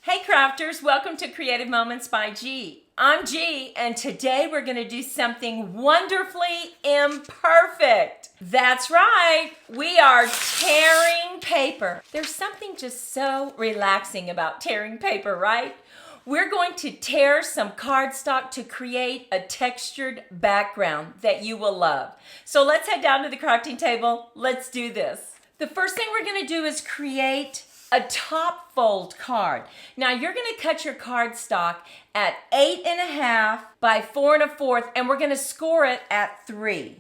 Hey crafters, welcome to Creative Moments by G. I'm G, and today we're going to do something wonderfully imperfect. That's right, we are tearing paper. There's something just so relaxing about tearing paper, right? We're going to tear some cardstock to create a textured background that you will love. So let's head down to the crafting table. Let's do this. The first thing we're going to do is create a top fold card. Now you're going to cut your cardstock at 8.5 by 4 1/4, and we're going to score it at 3.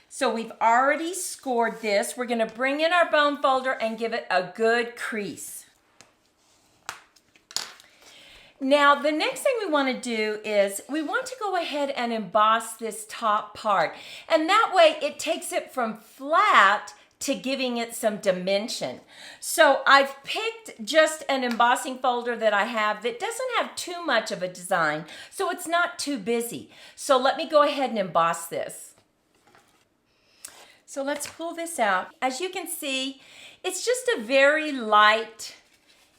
So we've already scored this. We're going to bring in our bone folder and give it a good crease. Now the next thing we want to do is we want to go ahead and emboss this top part, and that way it takes it from flat to giving it some dimension. So I've picked just an embossing folder that I have that doesn't have too much of a design, so it's not too busy. So let me go ahead and emboss this. So let's pull this out. As you can see, it's just a very light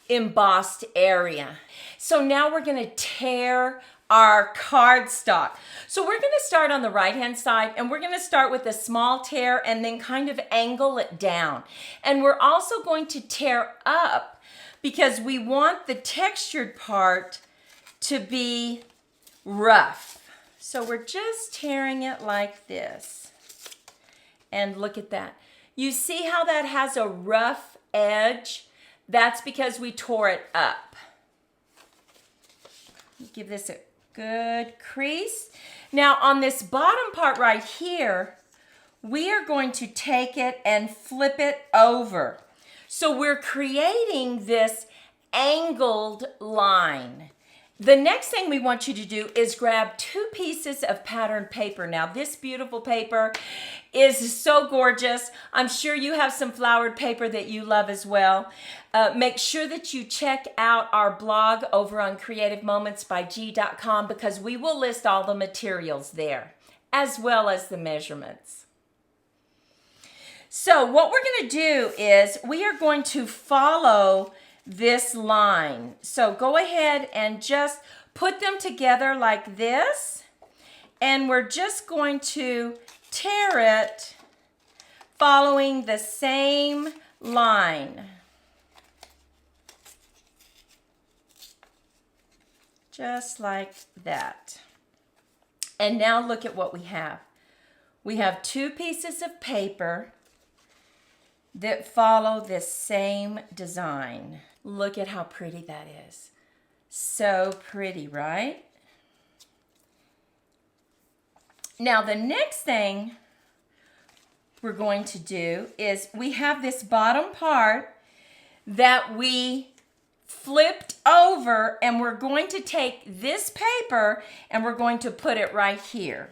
embossed area. So now we're going to tear our cardstock. So we're going to start on the right hand side, and we're going to start with a small tear and then kind of angle it down. And we're also going to tear up because we want the textured part to be rough. So we're just tearing it like this. And look at that. You see how that has a rough edge? That's because we tore it up. Give this a good crease. Now on this bottom part right here, we are going to take it and flip it over. So we're creating this angled line. The next thing we want you to do is grab 2 pieces of patterned paper. Now this beautiful paper is so gorgeous. I'm sure you have some flowered paper that you love as well. Make sure that you check out our blog over on creativemomentsbyg.com because we will list all the materials there as well as the measurements. So what we're going to do is we are going to follow this line. So go ahead and just put them together like this, and we're just going to tear it following the same line. Just like that. And now look at what we have. We have 2 pieces of paper that follow this same design. Look at how pretty that is. So pretty, right? Now the next thing we're going to do is we have this bottom part that we flipped over, and we're going to take this paper and we're going to put it right here.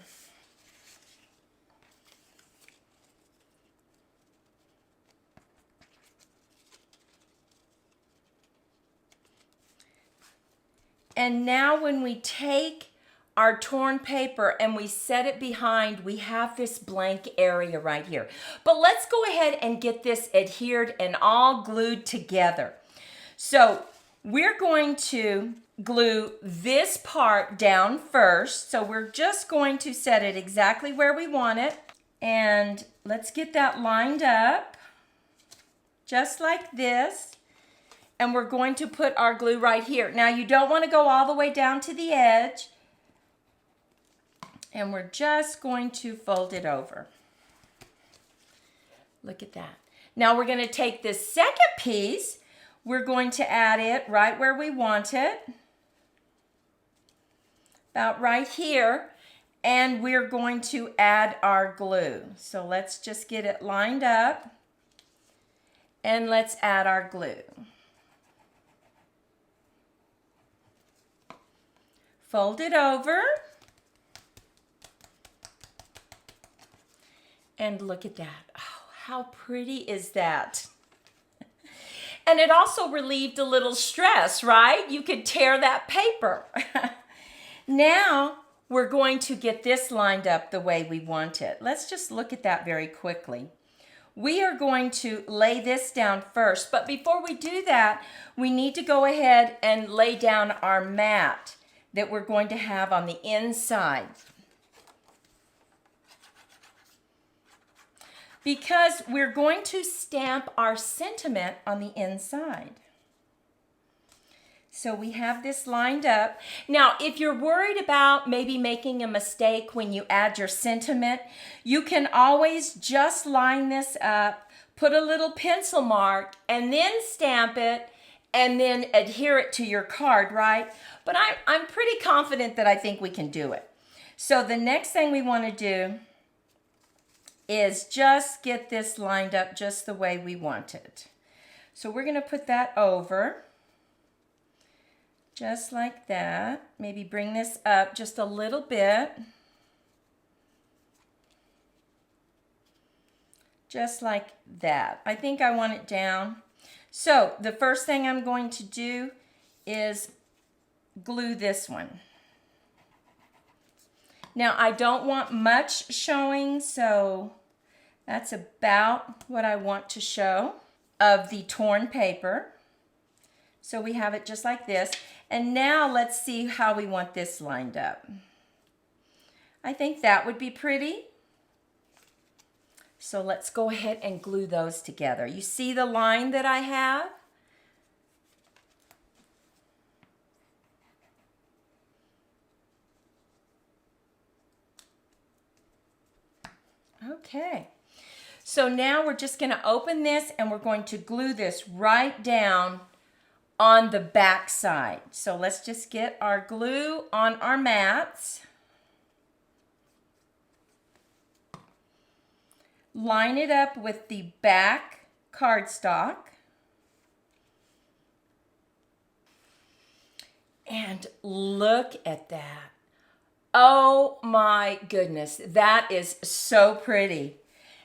And now when we take our torn paper and we set it behind, we have this blank area right here. But let's go ahead and get this adhered and all glued together. So we're going to glue this part down first. So we're just going to set it exactly where we want it. And let's get that lined up just like this. And we're going to put our glue right here. Now you don't want to go all the way down to the edge. And we're just going to fold it over. Look at that. Now we're going to take this second piece. We're going to add it right where we want it. About right here. And we're going to add our glue. So let's just get it lined up. And let's add our glue. Fold it over. And look at that. Oh, how pretty is that? And it also relieved a little stress, right? You could tear that paper. Now we're going to get this lined up the way we want it. Let's just look at that very quickly. we are going to lay this down first. But before we do that, we need to go ahead and lay down our mat that we're going to have on the inside. Because we're going to stamp our sentiment on the inside. So we have this lined up. Now, if you're worried about maybe making a mistake when you add your sentiment, you can always just line this up, put a little pencil mark, and then stamp it, and then adhere it to your card, right? But I'm pretty confident that I think we can do it. So the next thing we want to do is just get this lined up just the way we want it. So we're going to put that over, just like that. Maybe bring this up just a little bit. Just like that. I think I want it down. So the first thing I'm going to do is glue this one. Now, I don't want much showing, so that's about what I want to show of the torn paper. So we have it just like this. And now let's see how we want this lined up. I think that would be pretty. So let's go ahead and glue those together. You see the line that I have? Okay, so now we're just going to open this and we're going to glue this right down on the back side. So let's just get our glue on our mats. Line it up with the back cardstock. And look at that. Oh my goodness, that is so pretty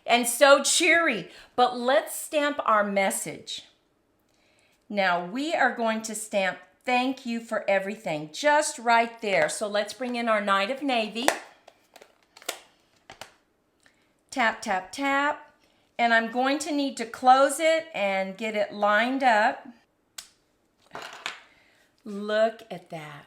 and so cheery. But let's stamp our message. Now we are going to stamp "Thank you for everything" just right there. So let's bring in our Knight of Navy. Tap, tap, tap. And I'm going to need to close it and get it lined up. Look at that.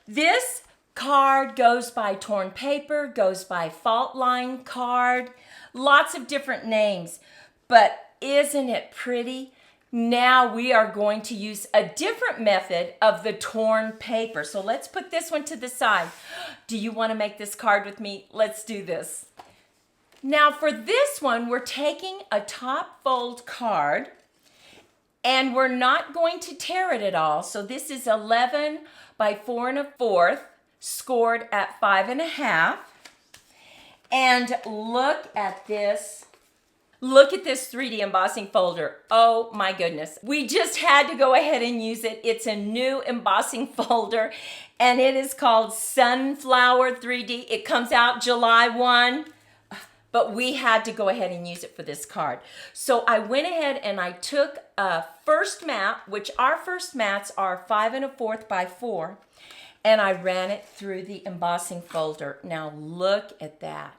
This card goes by torn paper, goes by fault line card, lots of different names. But isn't it pretty? Now we are going to use a different method of the torn paper. So let's put this one to the side. Do you want to make this card with me? Let's do this. Now for this one, we're taking a top fold card and we're not going to tear it at all. So this is 11 by 4 1/4, scored at 5 1/2. And look at this. Look at this 3D embossing folder. Oh my goodness. We just had to go ahead and use it. It's a new embossing folder and it is called Sunflower 3D. It comes out July 1. But we had to go ahead and use it for this card. So I went ahead and I took a first mat, which our first mats are 5 1/4 by 4, and I ran it through the embossing folder. Now look at that.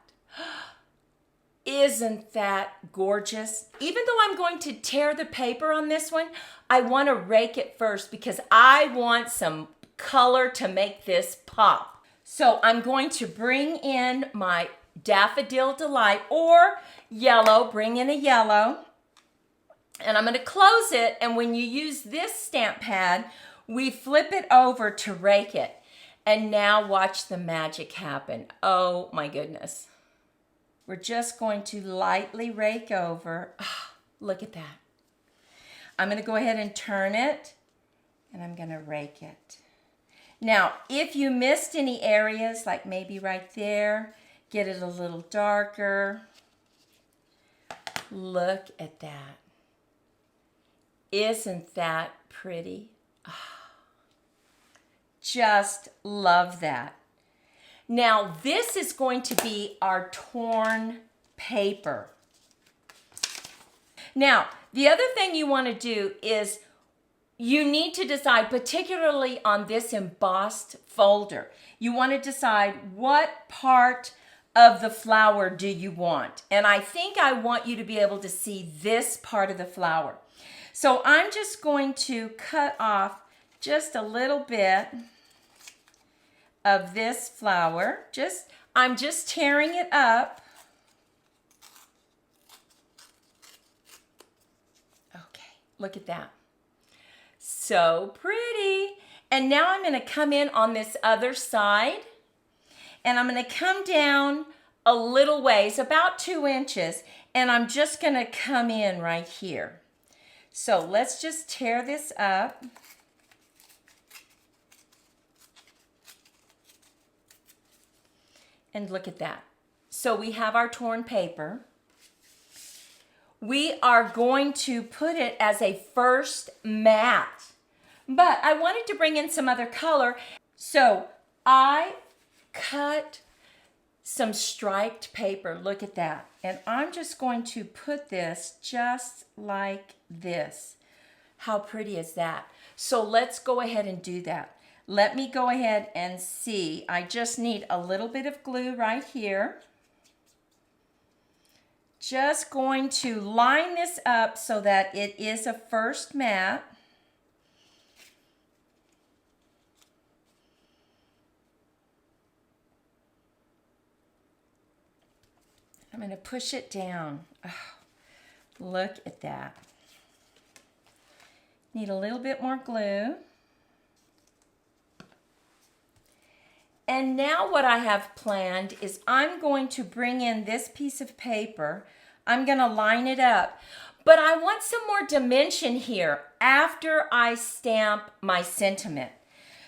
Isn't that gorgeous? Even though I'm going to tear the paper on this one, I want to rake it first because I want some color to make this pop. So I'm going to bring in my Daffodil Delight, or yellow, bring in a yellow. And I'm going to close it, and when you use this stamp pad, we flip it over to rake it. And now watch the magic happen. Oh my goodness. We're just going to lightly rake over. Oh, look at that. I'm going to go ahead and turn it, and I'm going to rake it. Now, if you missed any areas, like maybe right there, get it a little darker. Look at that. Isn't that pretty? Oh, just love that. Now, this is going to be our torn paper. Now, the other thing you want to do is you need to decide, particularly on this embossed folder, you want to decide what part of the flower do you want? And I think I want you to be able to see this part of the flower. So I'm just going to cut off just a little bit of this flower. I'm just tearing it up. Okay, look at that. So pretty. And now I'm going to come in on this other side, and I'm going to come down a little ways, about 2 inches, and I'm just going to come in right here. So let's just tear this up. And look at that. So we have our torn paper. We are going to put it as a first mat. But I wanted to bring in some other color. So I cut some striped paper. Look at that. And I'm just going to put this just like this. How pretty is that? So let's go ahead and do that. Let me go ahead and see. I just need a little bit of glue right here. Just going to line this up so that it is a first mat. I'm going to push it down. Oh, look at that. Need a little bit more glue. And now what I have planned is I'm going to bring in this piece of paper. I'm going to line it up. But I want some more dimension here after I stamp my sentiment.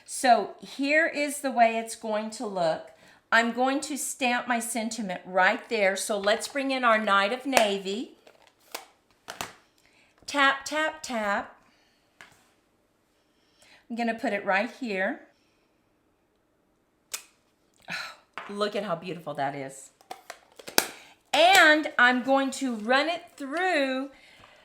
So here is the way it's going to look. I'm going to stamp my sentiment right there. So let's bring in our Night of Navy. Tap, tap, tap. I'm going to put it right here. Oh, look at how beautiful that is. And I'm going to run it through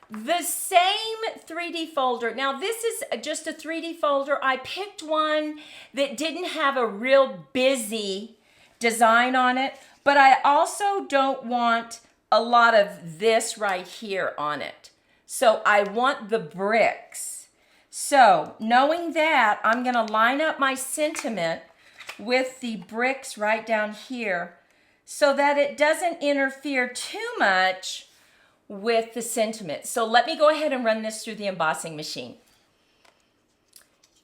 the same 3D folder. Now this is just a 3D folder. I picked one that didn't have a real busy design on it, but I also don't want a lot of this right here on it. So I want the bricks. So knowing that, I'm going to line up my sentiment with the bricks right down here so that it doesn't interfere too much with the sentiment. So let me go ahead and run this through the embossing machine.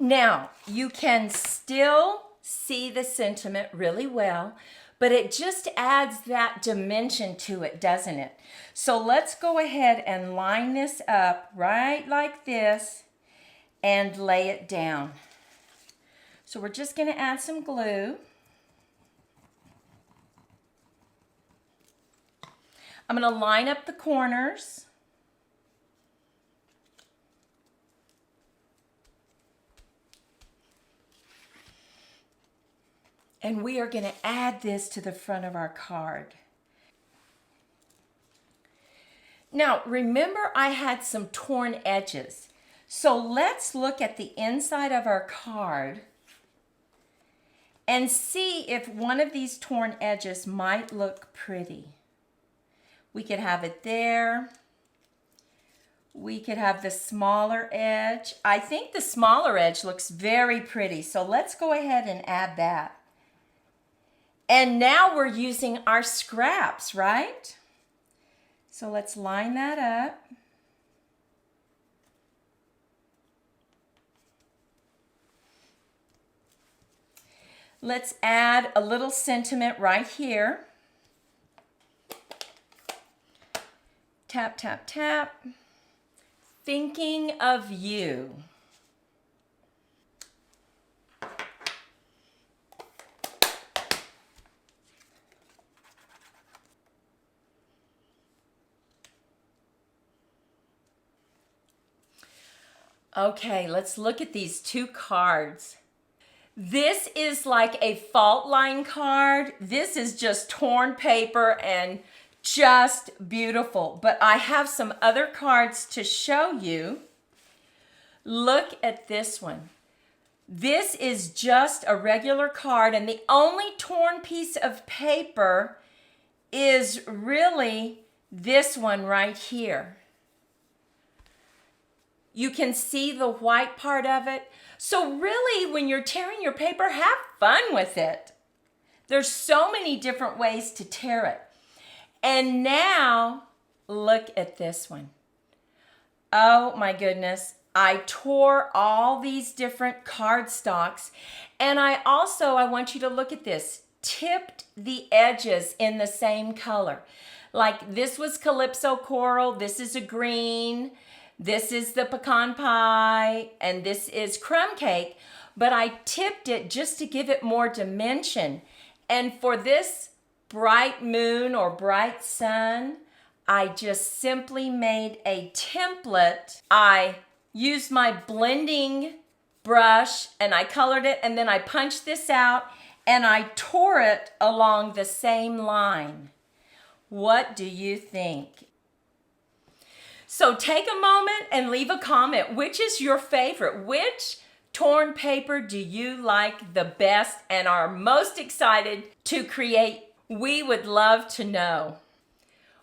Now, you can still see the sentiment really well, but it just adds that dimension to it, doesn't it? So let's go ahead and line this up right like this and lay it down. So we're just going to add some glue. I'm going to line up the corners. And we are going to add this to the front of our card. Now, remember I had some torn edges. So let's look at the inside of our card and see if one of these torn edges might look pretty. We could have it there. We could have the smaller edge. I think the smaller edge looks very pretty. So let's go ahead and add that. And now we're using our scraps, right? So let's line that up. Let's add a little sentiment right here. Tap, tap, tap. Thinking of you. Okay, let's look at these two cards. This is like a fault line card. This is just torn paper and just beautiful. But I have some other cards to show you. Look at this one. This is just a regular card, and the only torn piece of paper is really this one right here. You can see the white part of it. So really, when you're tearing your paper, have fun with it. There's so many different ways to tear it. And now, look at this one. Oh my goodness. I tore all these different cardstocks. And I want you to look at this, tipped the edges in the same color. Like this was Calypso Coral, this is a green, this is the pecan pie, and this is crumb cake. But I tipped it just to give it more dimension. And for this bright moon or bright sun, I just simply made a template. I used my blending brush and I colored it, and then I punched this out and I tore it along the same line. What do you think? So take a moment and leave a comment. Which is your favorite? Which torn paper do you like the best and are most excited to create? We would love to know.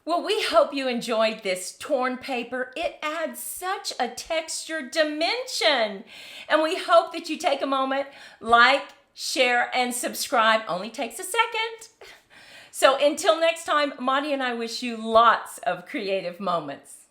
Well, we hope you enjoyed this torn paper. It adds such a textured dimension. And we hope that you take a moment, like, share, and subscribe. Only takes a second. So until next time, Monty and I wish you lots of creative moments.